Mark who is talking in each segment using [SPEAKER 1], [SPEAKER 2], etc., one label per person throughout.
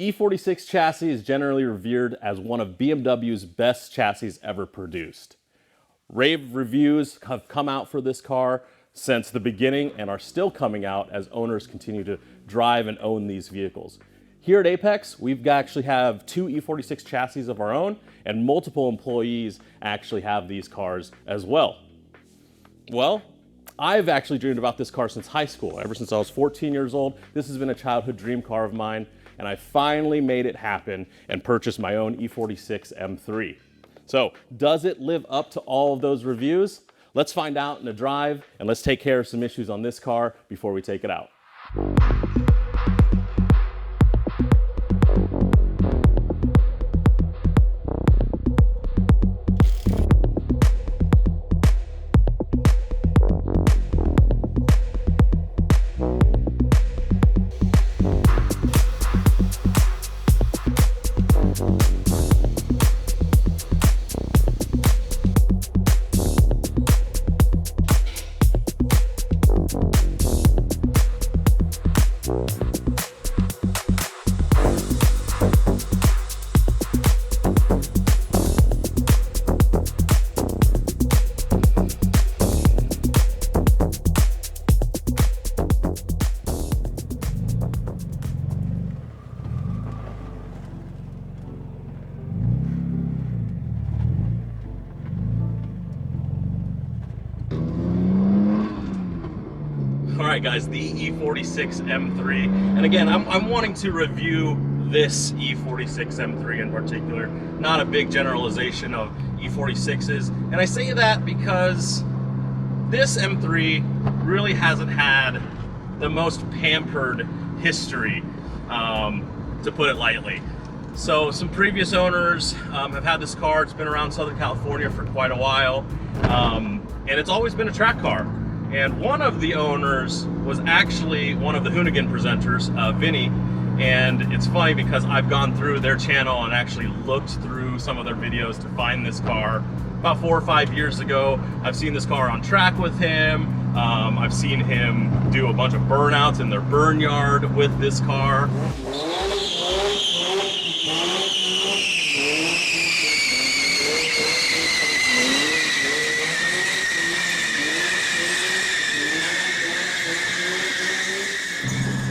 [SPEAKER 1] The E46 chassis is generally revered as one of BMW's best chassis ever produced. Rave reviews have come out for this car since the beginning and are still coming out as owners continue to drive and own these vehicles. Here at Apex, we've actually have 2 E46 chassis of our own, and multiple employees actually have these cars as well. Well, I've actually dreamed about this car since high school. Ever since I was 14 years old, this has been a childhood dream car of mine, and I finally made it happen and purchased my own E46 M3. So, does it live up to all of those reviews? Let's find out in a drive, and let's take care of some issues on this car before we take it out. Alright guys, the E46 M3, and again, I'm wanting to review this E46 M3 in particular, not a big generalization of E46s, and I say that because this M3 really hasn't had the most pampered history, to put it lightly. So some previous owners have had this car. It's been around Southern California for quite a while, and it's always been a track car. And one of the owners was actually one of the Hoonigan presenters, Vinny. And it's funny because I've gone through their channel and actually looked through some of their videos to find this car. About 4 or 5 years ago, I've seen this car on track with him. I've seen him do a bunch of burnouts in their burn yard with this car.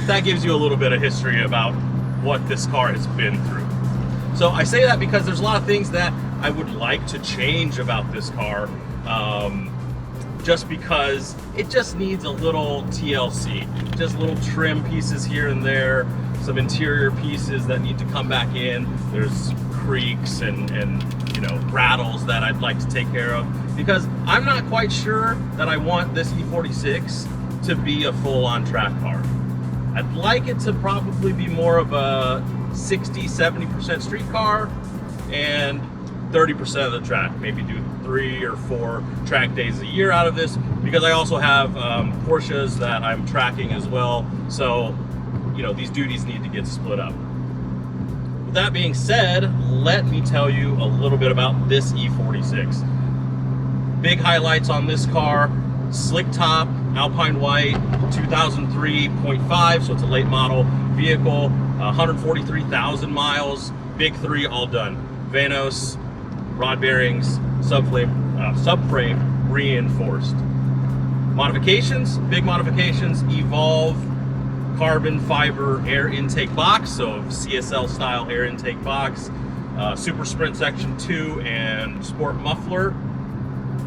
[SPEAKER 1] That gives you a little bit of history about what this car has been through. So I say that because there's a lot of things that I would like to change about this car, just because it just needs a little TLC, just little trim pieces here and there, some interior pieces that need to come back in. There's creaks and you know, rattles that I'd like to take care of, because I'm not quite sure that I want this E46 to be a full-on track car. I'd like it to probably be more of a 60-70% street car and 30% of the track. Maybe do 3 or 4 track days a year out of this, because I also have Porsches that I'm tracking as well. So, you know, these duties need to get split up. With that being said, let me tell you a little bit about this E46. Big highlights on this car: slick top, Alpine white, 2003.5, so it's a late model vehicle, 143,000 miles, big 3 all done. Vanos, rod bearings, subframe reinforced. Modifications, big modifications: Evolve carbon fiber air intake box, so CSL style air intake box, Super Sprint Section 2 and Sport muffler,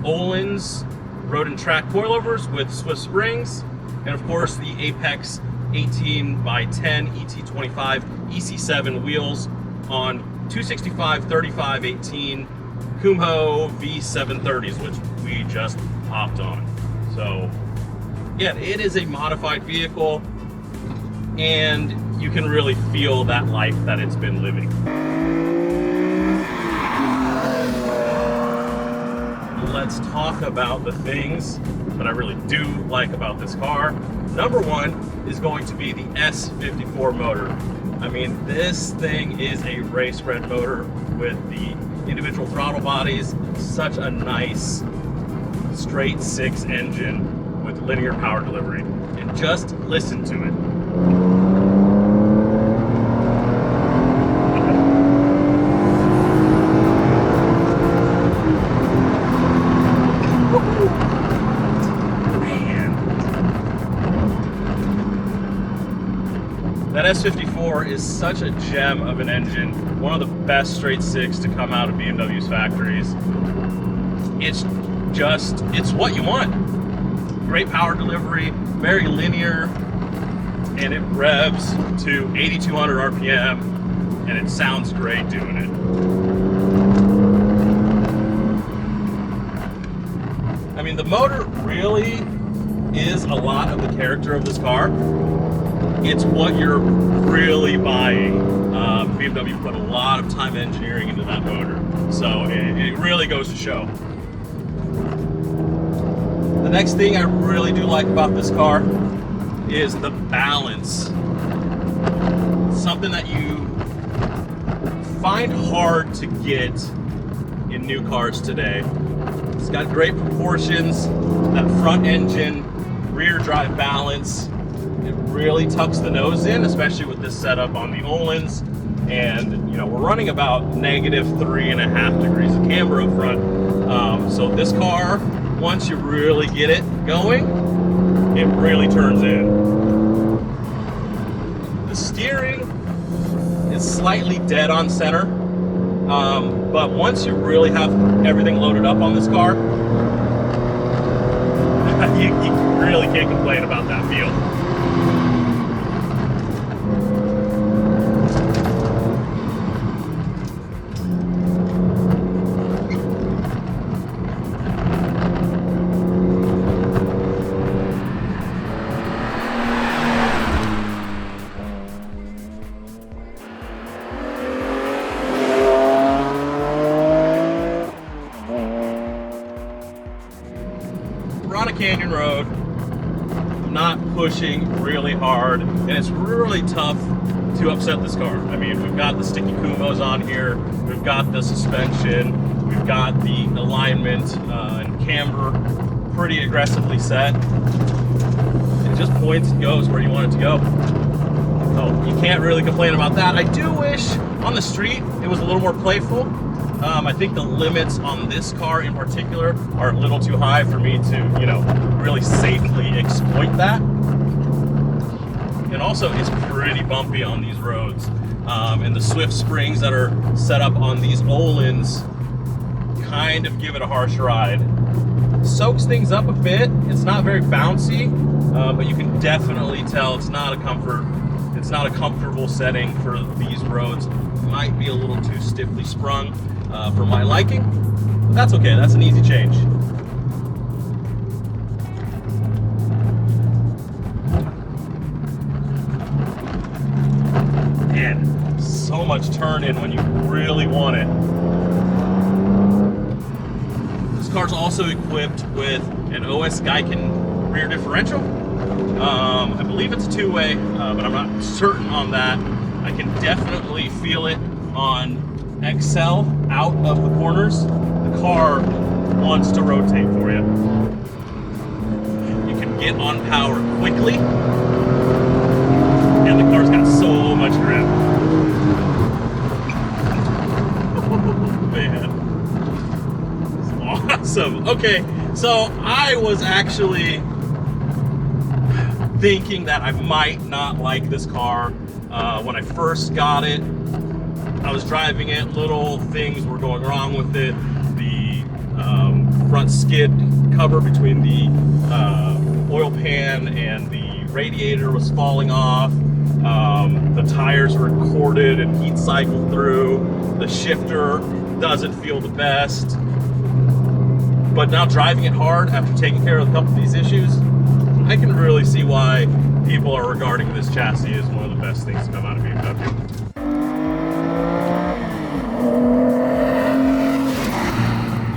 [SPEAKER 1] Öhlins road and track coilovers with Swiss springs, and of course the Apex 18x10 ET25 EC7 wheels on 265 35 18 Kumho V730s, which we just hopped on. So yeah, it is a modified vehicle, and you can really feel that life that it's been living. Let's talk about the things that I really do like about this car. Number one is going to be the S54 motor. I mean, this thing is a race bred motor with the individual throttle bodies, such a nice straight 6 engine with linear power delivery. And just listen to it. That S54 is such a gem of an engine, one of the best straight six to come out of BMW's factories. It's what you want. Great power delivery, very linear, and it revs to 8,200 RPM, and it sounds great doing it. I mean, the motor really is a lot of the character of this car. It's what you're really buying. BMW put a lot of time engineering into that motor, so it really goes to show. The next thing I really do like about this car is the balance. Something that you find hard to get in new cars today. It's got great proportions, that front engine, rear drive balance. It really tucks the nose in, especially with this setup on the Öhlins. And you know, we're running about -3.5 degrees of camber up front. So this car, once you really get it going, it really turns in. The steering is slightly dead on center, but once you really have everything loaded up on this car, you really can't complain about that feel. We're on a canyon road. I'm not pushing really hard, and it's really tough to upset this car. I mean, we've got the sticky Kumos on here, we've got the suspension, we've got the alignment and camber pretty aggressively set. It just points and goes where you want it to go. So you can't really complain about that. I do wish on the street it was a little more playful. I think the limits on this car in particular are a little too high for me to, you know, really safely exploit that. And also, it's pretty bumpy on these roads. And the Swift springs that are set up on these Öhlins kind of give it a harsh ride. Soaks things up a bit. It's not very bouncy, but you can definitely tell it's not a comfortable setting for these roads. It might be a little too stiffly sprung for my liking, but that's okay. That's an easy change. Man, so much turn in when you really want it. This car's also equipped with an OS Geiken rear differential. I believe it's a two-way, but I'm not certain on that. I can definitely feel it on XL out of the corners. The car wants to rotate for you. You can get on power quickly, and the car's got so much grip. Oh, man. It's awesome. Okay, so I was actually thinking that I might not like this car when I first got it. I was driving it, little things were going wrong with it. The front skid cover between the oil pan and the radiator was falling off. The tires were corded and heat cycled through. The shifter doesn't feel the best. But now driving it hard after taking care of a couple of these issues, I can really see why people are regarding this chassis as one of the best things to come out of BMW.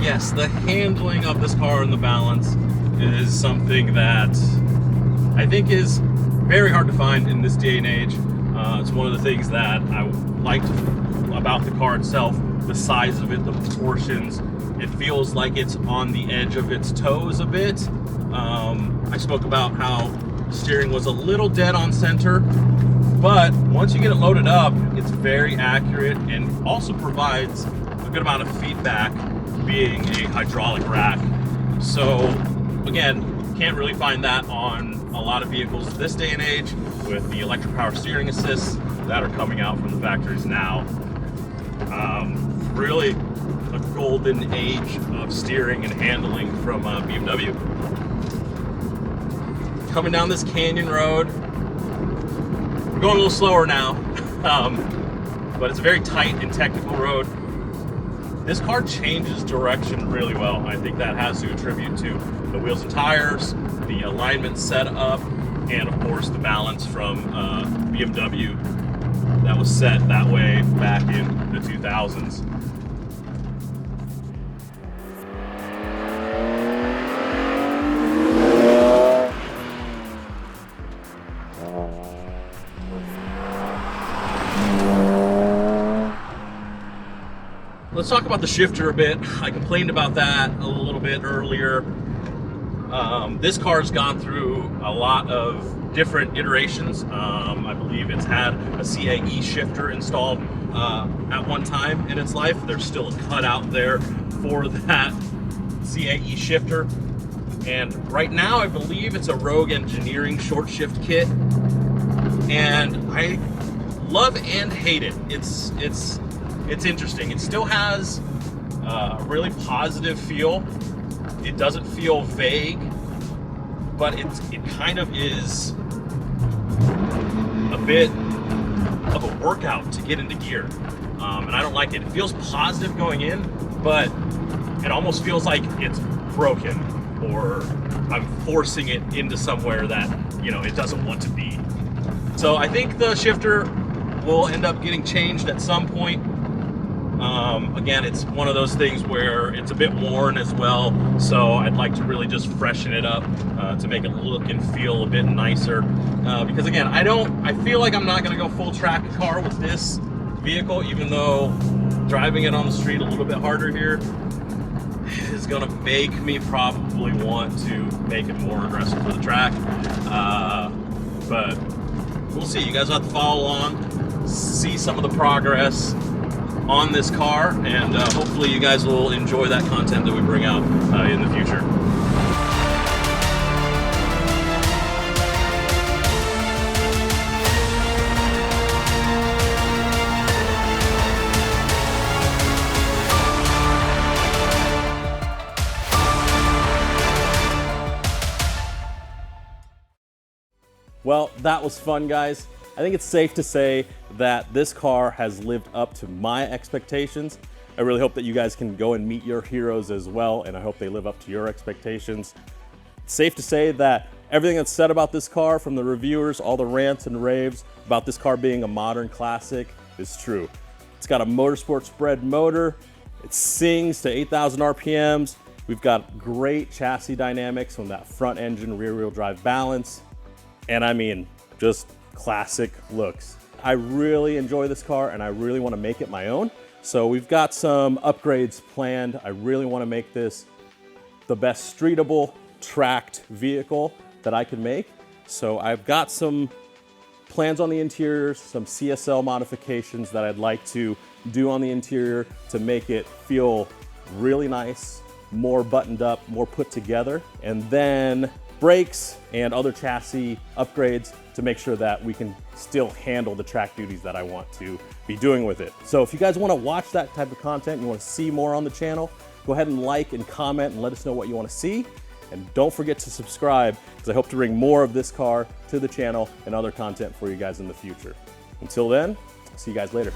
[SPEAKER 1] Yes, the handling of this car and the balance is something that I think is very hard to find in this day and age. It's one of the things that I liked about the car itself, the size of it, the proportions. It feels like it's on the edge of its toes a bit. I spoke about how steering was a little dead on center, but once you get it loaded up, it's very accurate and also provides a good amount of feedback being a hydraulic rack. So again, Can't really find that on a lot of vehicles this day and age with the electric power steering assists that are coming out from the factories now. Really a golden age of steering and handling from BMW. Coming down this canyon road, we're going a little slower now, but it's a very tight and technical road. This car changes direction really well. I think that has to attribute to the wheels and tires, the alignment setup, and of course the balance from BMW that was set that way back in the 2000s. Let's talk about the shifter a bit. I complained about that a little bit earlier. This car's gone through a lot of different iterations. I believe it's had a CAE shifter installed at one time in its life. There's still a cutout there for that CAE shifter. And right now, I believe it's a Rogue Engineering short shift kit. And I love and hate it. It's interesting. It still has a really positive feel. It doesn't feel vague, but it kind of is a bit of a workout to get into gear. And I don't like it. It feels positive going in, but it almost feels like it's broken, or I'm forcing it into somewhere that, you know, it doesn't want to be. So I think the shifter will end up getting changed at some point. Again, it's one of those things where it's a bit worn as well, so I'd like to really just freshen it up to make it look and feel a bit nicer. Because again, I feel like I'm not going to go full track car with this vehicle, even though driving it on the street a little bit harder here is going to make me probably want to make it more aggressive for the track. But we'll see. You guys will have to follow along, see some of the progress on this car, and hopefully you guys will enjoy that content that we bring out in the future.
[SPEAKER 2] Well, that was fun, guys. I think it's safe to say that this car has lived up to my expectations. I really hope that you guys can go and meet your heroes as well, and I hope they live up to your expectations. It's safe to say that everything that's said about this car from the reviewers, all the rants and raves about this car being a modern classic is true. It's got a motorsport spread motor. It sings to 8,000 RPMs. We've got great chassis dynamics from that front engine rear wheel drive balance. And I mean, just classic looks. I really enjoy this car and I really want to make it my own. So we've got some upgrades planned. I really want to make this the best streetable, tracked vehicle that I can make. So I've got some plans on the interior, some CSL modifications that I'd like to do on the interior to make it feel really nice, more buttoned up, more put together. And then brakes and other chassis upgrades to make sure that we can still handle the track duties that I want to be doing with it. So if you guys want to watch that type of content, you want to see more on the channel, go ahead and like and comment and let us know what you want to see. And don't forget to subscribe, because I hope to bring more of this car to the channel and other content for you guys in the future. Until then, I'll see you guys later.